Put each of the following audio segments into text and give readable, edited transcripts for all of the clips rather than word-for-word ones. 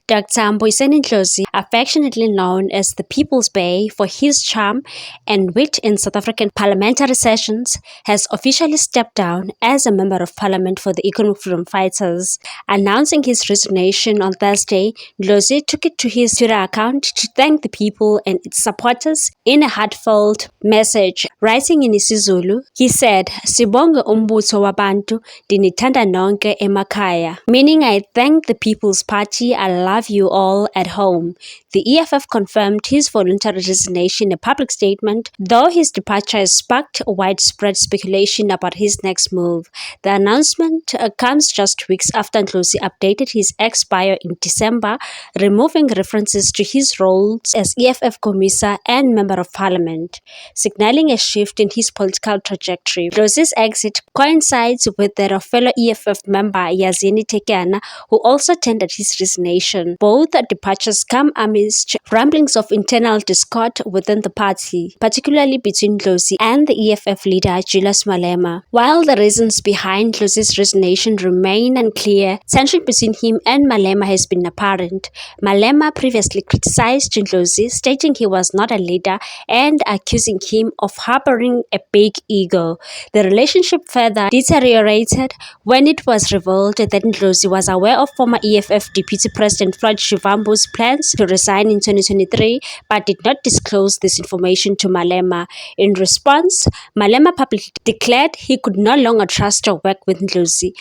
Dr. Ndlozi, affectionately known as the People's Bay for his charm and wit in South African parliamentary sessions, has officially stepped down as a Member of Parliament for the Economic Freedom Fighters. Announcing his resignation on Thursday, Ndlozi took it to his Twitter account to thank the people and its supporters in a heartfelt message. Writing in isiZulu, he said, "Sibonge umbutho wabantu dinithanda nonke emakhaya," meaning I thank the People's Party, I love you all at home. The EFF confirmed his voluntary resignation in a public statement, though his departure has sparked widespread speculation about his next move. The announcement comes just weeks after Ndlozi updated his ex-bio in December, removing references to his roles as EFF Commissar and Member of Parliament, signaling a shift in his political trajectory. Ndlozi's exit coincides with that of fellow EFF member Yazini Tekeana, who also tendered his resignation. Both departures come amidst rumblings of internal discord within the party, particularly between Ndlozi and the EFF leader Julius Malema. While the reasons behind Ndlozi's resignation remain unclear, tension between him and Malema has been apparent. Malema previously criticized Ndlozi, stating he was not a leader and accusing him of harboring a big ego. The relationship further deteriorated when it was revealed that Ndlozi was aware of former EFF Deputy President Floyd Shivambu's plans to resign in 2023, but did not disclose this information to Malema. In response, Malema publicly declared he could no longer trust or work with Ndlozi,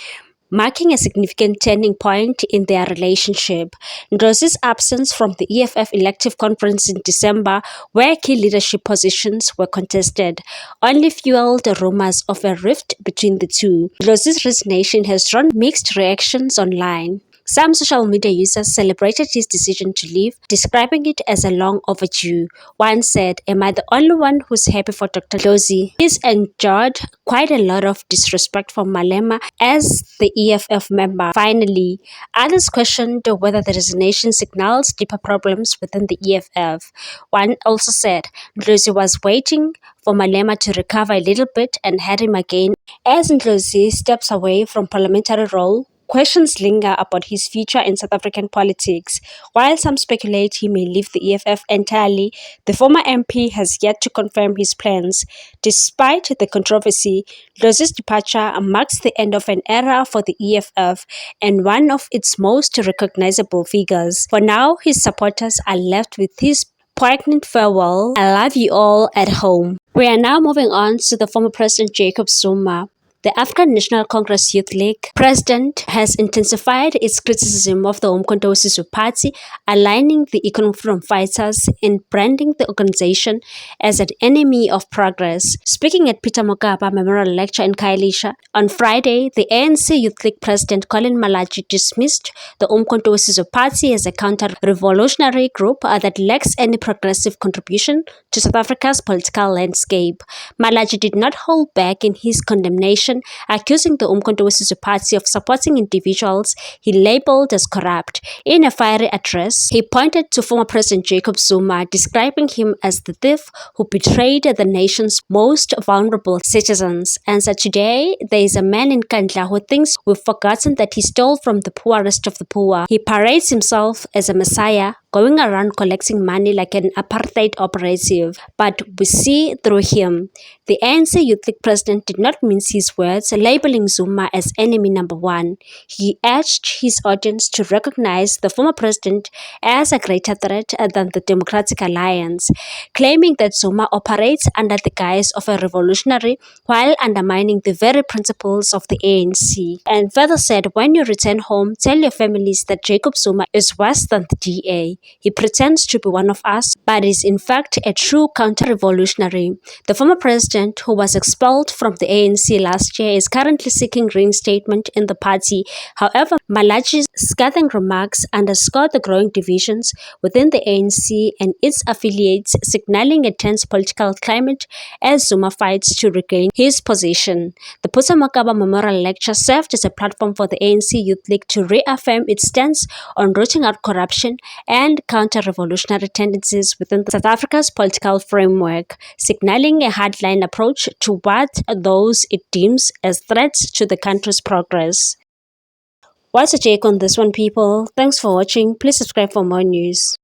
marking a significant turning point in their relationship. Ndlozi's absence from the EFF elective conference in December, where key leadership positions were contested, only fueled rumors of a rift between the two. Ndlozi's resignation has drawn mixed reactions online. Some social media users celebrated his decision to leave, describing it as a long overdue. One said, "Am I the only one who's happy for Dr. Ndlozi? He's endured quite a lot of disrespect from Malema as the EFF member." Finally, others questioned whether the resignation signals deeper problems within the EFF. One also said Ndlozi was waiting for Malema to recover a little bit and had him again. As Ndlozi steps away from parliamentary role, questions linger about his future in South African politics. While some speculate he may leave the EFF entirely, the former MP has yet to confirm his plans. Despite the controversy, Ndlozi's departure marks the end of an era for the EFF and one of its most recognizable figures. For now, his supporters are left with his poignant farewell, "I love you all at home." We are now moving on to the former President Jacob Zuma. The African National Congress Youth League president has intensified its criticism of the Umkhonto we Sizwe Party, aligning the Economic Freedom Fighters and branding the organization as an enemy of progress. Speaking at Peter Mokaba Memorial Lecture in Khayelitsha on Friday, the ANC Youth League president Colin Malachi dismissed the Umkhonto we Sizwe Party as a counter-revolutionary group that lacks any progressive contribution to South Africa's political landscape. Malachi did not hold back in his condemnation, accusing the Umkhonto we Sizwe Party of supporting individuals he labeled as corrupt. In a fiery address, he pointed to former President Jacob Zuma, describing him as the thief who betrayed the nation's most vulnerable citizens. And so today, there is a man in Kandla who thinks we've forgotten that he stole from the poorest of the poor. He parades himself as a messiah, going around collecting money like an apartheid operative. But we see through him. The ANC Youth League president did not mince his words, labeling Zuma as enemy number one. He urged his audience to recognize the former president as a greater threat than the Democratic Alliance, claiming that Zuma operates under the guise of a revolutionary while undermining the very principles of the ANC. And further said, "When you return home, tell your families that Jacob Zuma is worse than the DA. He pretends to be one of us, but is in fact a true counter-revolutionary." The former president, who was expelled from the ANC last year, is currently seeking reinstatement in the party. However, Malachi's scathing remarks underscore the growing divisions within the ANC and its affiliates, signaling a tense political climate as Zuma fights to regain his position. The Peter Mokaba Memorial Lecture served as a platform for the ANC Youth League to reaffirm its stance on rooting out corruption and counter-revolutionary tendencies within South Africa's political framework, signaling a hardline approach toward those it deems as threats to the country's progress. What's your take on this one, people? Thanks for watching. Please subscribe for more news.